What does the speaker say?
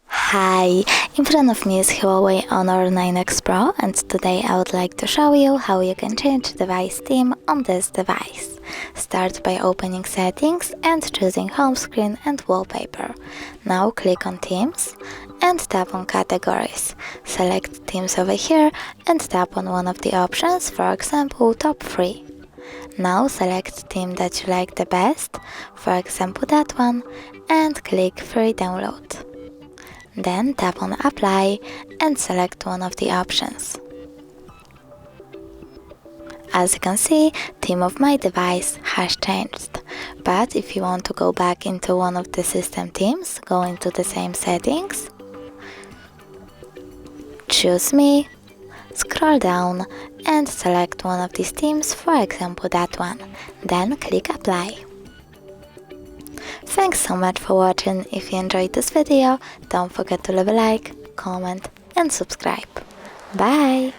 Hi, in front of me is HUAWEI Honor 9X Pro, and today I would like to show you how you can change device theme on this device. Start by opening Settings and choosing Home Screen and Wallpaper. Now click on Themes and tap on Categories. Select Themes over here and tap on one of the options, for example Top 3. Now select theme that you like the best, for example that one, and click Free Download. Then tap on Apply and select one of the options. As you can see, theme of my device has changed. But if you want to go back into one of the system themes, go into the same settings, choose Me, scroll down and select one of these themes, for example that one. Then click Apply. Thanks so much for watching. If you enjoyed this video, don't forget to leave a like, comment and subscribe. Bye!